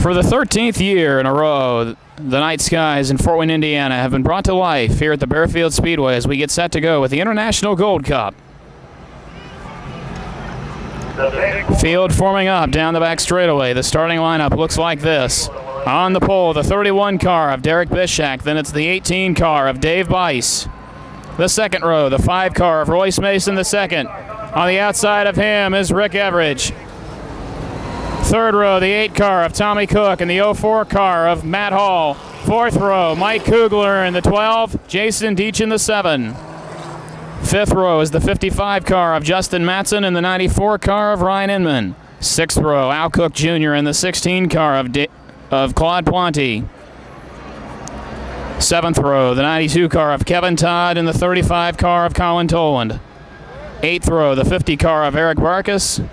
For the 13th year in a row, the night skies in Fort Wayne, Indiana have been brought to life here at the Baer Speedway as we get set to go with the International Gold Cup. Field forming up down the back straightaway. The starting lineup looks like this. On the pole, the 31 car of Derek Bishak. Then it's the 18 car of Dave Bice. The second row, the 5 car of Royce Mason the second. On the outside of him is Rick Everidge. Third row, the 8 car of Tommy Cook and the 04 car of Matt Hall. Fourth row, Mike Kugler in the 12, Jason Deach in the 7. Fifth row is the 55 car of Justin Matson and the 94 car of Ryan Inman. Sixth row, Al Cook Jr. and the 16 car of Claude Pointy. Seventh row, the 92 car of Kevin Todd and the 35 car of Colin Toland. Eighth row, the 50 car of Eric Barkas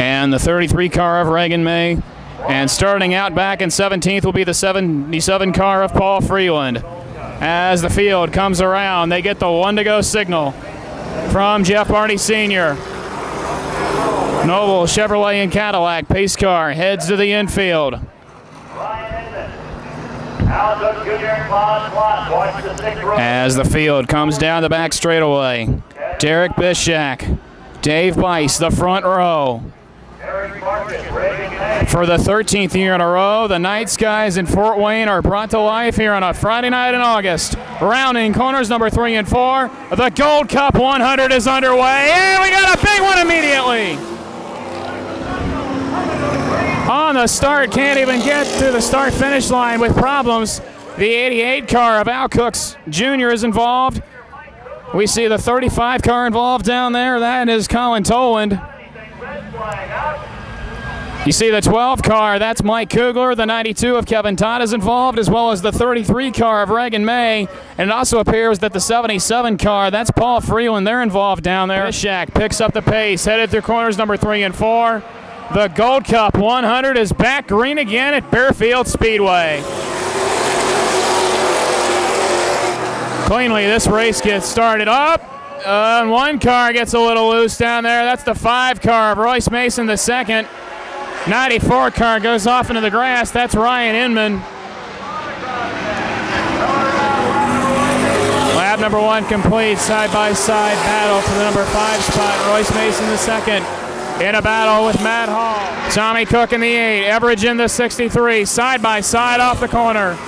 and the 33 car of Reagan May. And starting out back in 17th will be the 77 car of Paul Freeland. As the field comes around, they get the 1-to-go signal from Jeff Barney Sr. Noble Chevrolet and Cadillac pace car heads to the infield. As the field comes down the back straightaway, Derek Bishak, Dave Bice, the front row. For the 13th year in a row, the night skies in Fort Wayne are brought to life here on a Friday night in August. Rounding corners number 3 and 4, the Gold Cup 100 is underway, and we got a big one immediately. On the start, can't even get to the start-finish line with problems. The 88 car of Al Cooks Jr. is involved. We see the 35 car involved down there. That is Colin Toland. You see the 12 car, that's Mike Kugler. The 92 of Kevin Todd is involved, as well as the 33 car of Reagan May. And it also appears that the 77 car, that's Paul Freeland, they're involved down there. Bishak picks up the pace, headed through corners number 3 and 4. The Gold Cup 100 is back green again at Baer Speedway. Cleanly, this race gets started up. And one car gets a little loose down there. That's the 5 car of Royce Mason the second. 94 car goes off into the grass. That's Ryan Inman. Lap number 1 complete. Side-by-side battle for the number 5 spot. Royce Mason the second. In a battle with Matt Hall. Tommy Cook in the 8. Everidge in the 63. Side-by-side off the corner.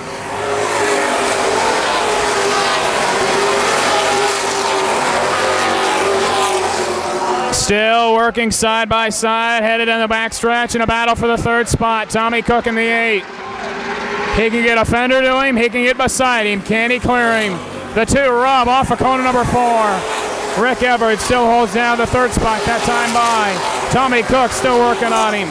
Still working side by side, headed in the backstretch in a battle for the 3rd spot. Tommy Cook in the 8. He can get a fender to him, he can get beside him. Can he clear him? The 2 rub off of corner number 4. Rick Everett still holds down the 3rd spot that time by. Tommy Cook still working on him.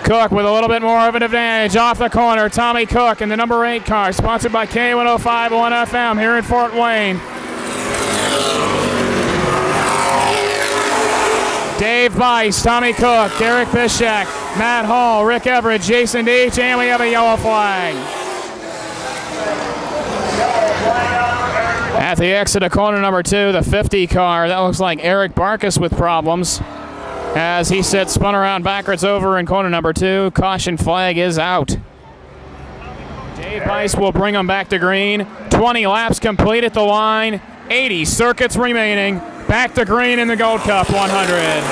Cook with a little bit more of an advantage off the corner. Tommy Cook in the number 8 car, sponsored by K105.1 FM here in Fort Wayne. Dave Bice, Tommy Cook, Derek Bishak, Matt Hall, Rick Everett, Jason Deach, and we have a yellow flag. At the exit of corner number 2, the 50 car, that looks like Eric Barkas with problems. As he spun around backwards over in corner number 2, caution flag is out. Dave Bice will bring him back to green. 20 laps complete at the line, 80 circuits remaining. Back to green in the Gold Cup 100.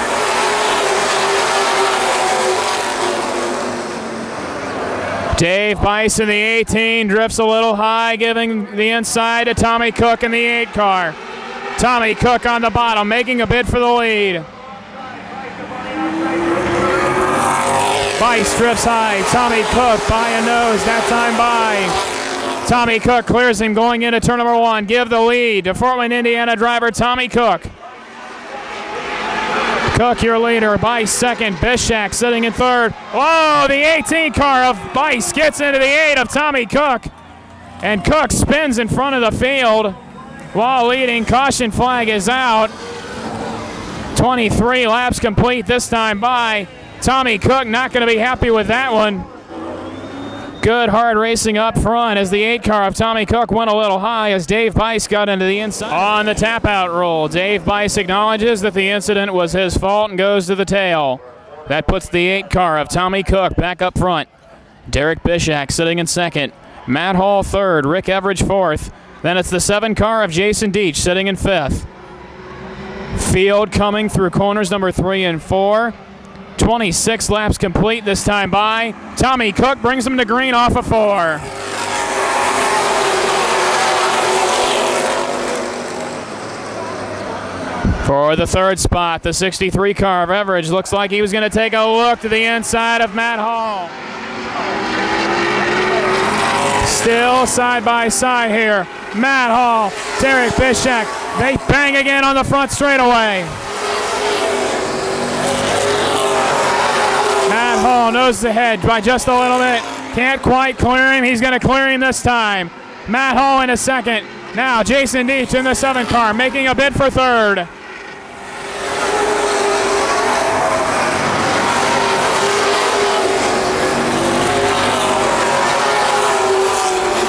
Dave Bice in the 18 drifts a little high, giving the inside to Tommy Cook in the 8 car. Tommy Cook on the bottom, making a bid for the lead. Bice drifts high. Tommy Cook by a nose, that time by. Tommy Cook clears him going into turn number 1. Give the lead to Fort Wayne, Indiana driver Tommy Cook. Cook, your leader. Bice second. Bishak sitting in 3rd. Oh, the 18 car of Bice gets into the 8 of Tommy Cook. And Cook spins in front of the field while leading. Caution flag is out. 23 laps complete this time by. Tommy Cook not going to be happy with that one. Good hard racing up front as the 8 car of Tommy Cook went a little high as Dave Bice got into the inside. On the tap out roll, Dave Bice acknowledges that the incident was his fault and goes to the tail. That puts the 8 car of Tommy Cook back up front. Derek Bishak sitting in second. Matt Hall third, Rick Everidge fourth. Then it's the 7 car of Jason Deach sitting in fifth. Field coming through corners number 3 and 4. 26 laps complete this time by. Tommy Cook brings him to green off of 4. For the third spot, the 63 car of Everidge looks like he was going to take a look to the inside of Matt Hall. Still side by side here. Matt Hall, Derek Bishak, they bang again on the front straightaway. Matt Hall noses ahead by just a little bit. Can't quite clear him. He's going to clear him this time. Matt Hall in a second. Now Jason Deach in the 7 car making a bid for third.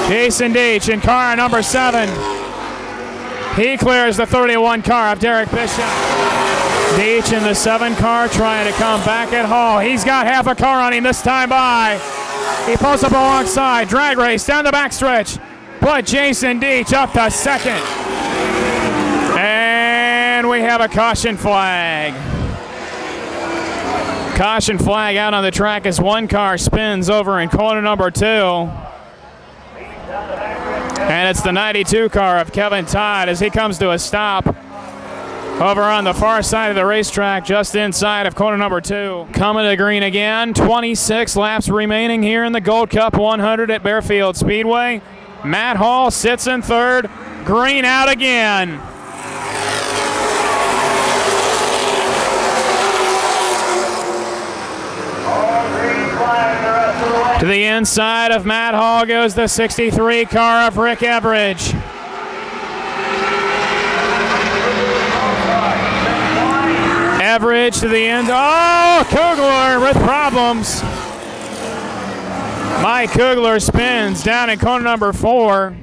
Jason Deach in car number 7. He clears the 31 car of Derek Bishop. Deach in the 7 car trying to come back at Hall. He's got half a car on him this time by. He pulls up alongside. Drag race down the backstretch. Put Jason Deach up to second. And we have a caution flag. Caution flag out on the track as 1 car spins over in corner number 2. And it's the 92 car of Kevin Todd as he comes to a stop over on the far side of the racetrack, just inside of corner number 2. Coming to green again. 26 laps remaining here in the Gold Cup 100 at Baer Speedway. Matt Hall sits in third. Green out again. To the inside of Matt Hall goes the 63 car of Rick Everidge. Everidge to the end. Oh, Kugler with problems. Mike Kugler spins down in corner number 4.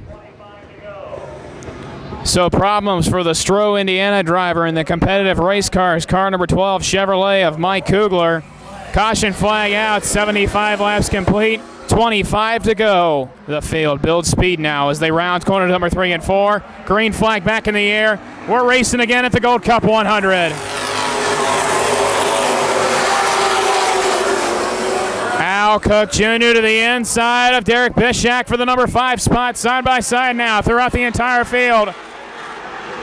So problems for the Stroh, Indiana driver in the competitive race cars. Car number 12, Chevrolet of Mike Kugler. Caution flag out, 75 laps complete, 25 to go. The field builds speed now as they round corner number 3 and 4. Green flag back in the air. We're racing again at the Gold Cup 100. Al Cook Jr. to the inside of Derek Bishak for the number 5 spot, side by side now throughout the entire field.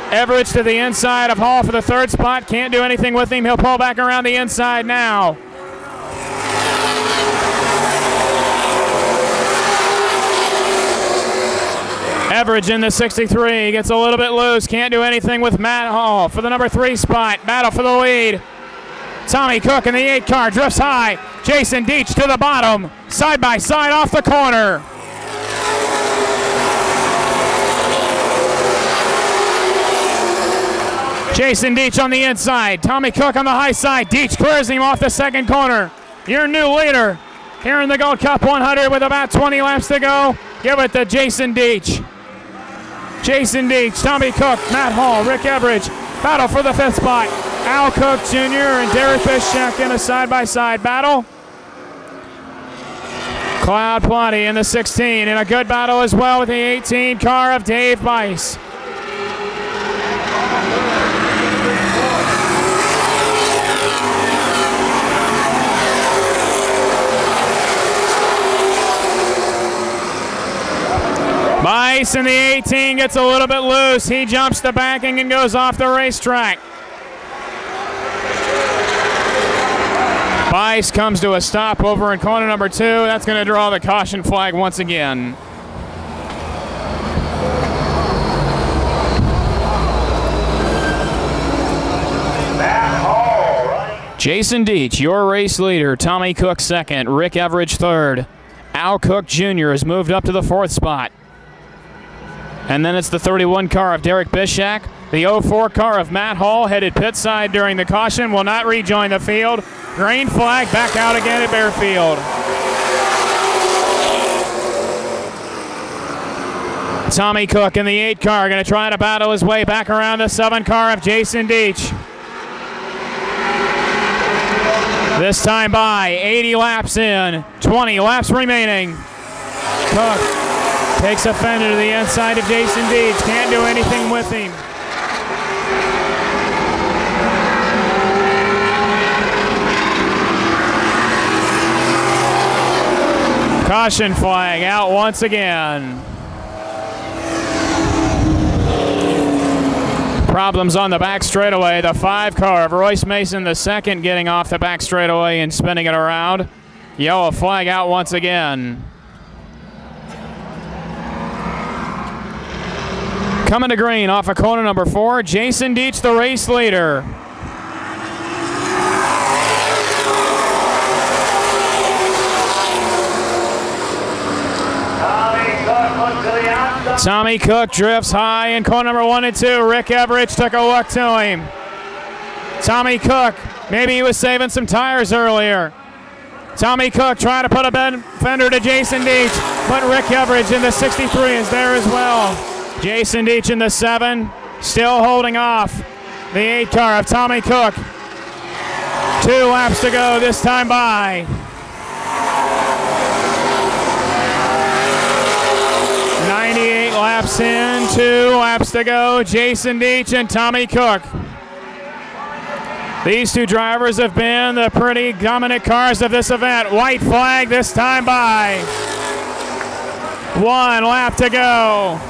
Everidge to the inside of Hall for the 3rd spot. Can't do anything with him. He'll pull back around the inside now. Everidge in the 63 gets a little bit loose. Can't do anything with Matt Hall for the number 3 spot. Battle for the lead. Tommy Cook in the 8 car drifts high. Jason Deach to the bottom. Side by side off the corner. Jason Deach on the inside. Tommy Cook on the high side. Deach clears him off the 2nd corner. Your new leader here in the Gold Cup 100 with about 20 laps to go. Give it to Jason Deach. Jason Deach, Tommy Cook, Matt Hall, Rick Everidge. Battle for the 5th spot. Al Cook Jr. and Derek Bishak in a side-by-side battle. Cloud Plotty in the 16 in a good battle as well with the 18 car of Dave Bice. Bice in the 18 gets a little bit loose. He jumps the backing and goes off the racetrack. Bice comes to a stop over in corner number 2. That's going to draw the caution flag once again. Jason Deach, your race leader. Tommy Cook 2nd. Rick Everidge 3rd. Al Cook Jr. has moved up to the 4th spot. And then it's the 31 car of Derek Bishak. The 04 car of Matt Hall headed pit side during the caution. Will not rejoin the field. Green flag back out again at Baer. Tommy Cook in the 8 car going to try to battle his way back around the 7 car of Jason Deach. This time by 80 laps in, 20 laps remaining. Cook takes a fender to the inside of Jason Deach. Can't do anything with him. Caution flag out once again. Problems on the back straightaway. The 5 car of Royce Mason, the second, getting off the back straightaway and spinning it around. Yellow flag out once again. Coming to green off of corner number 4, Jason Deach, the race leader. Tommy Cook drifts high in corner number 1 and 2. Rick Everidge took a look to him. Tommy Cook, maybe he was saving some tires earlier. Tommy Cook trying to put a fender to Jason Deach, but Rick Everidge in the 63 is there as well. Jason Deach in the 7, still holding off the 8 car of Tommy Cook. 2 laps to go this time by. 98 laps in, 2 laps to go. Jason Deach and Tommy Cook. These 2 drivers have been the pretty dominant cars of this event. White flag this time by. 1 lap to go.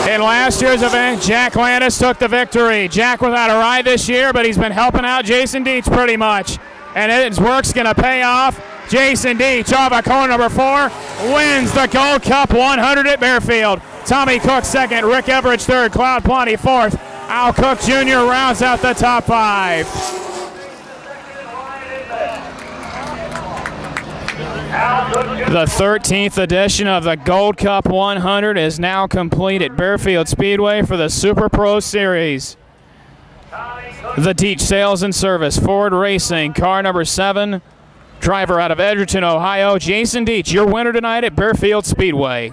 In last year's event, Jack Landis took the victory. Jack without a ride this year, but he's been helping out Jason Deach pretty much. And his work's going to pay off. Jason Deach off of corner number 4 wins the Gold Cup 100 at Barefield. Tommy Cook second, Rick Everidge third, Cloud Plonty fourth. Al Cook Jr. rounds out the top 5. The 13th edition of the Gold Cup 100 is now complete at Barefield Speedway for the SuperPro Series. The Deach Sales and Service Ford Racing, car number 7, driver out of Edgerton, Ohio, Jason Deach, your winner tonight at Barefield Speedway.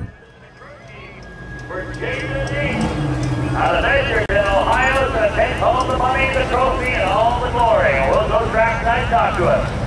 For Jason Deach, out of Edgerton, Ohio, to take home the money, the trophy, and all the glory. We'll go track tonight, talk to us.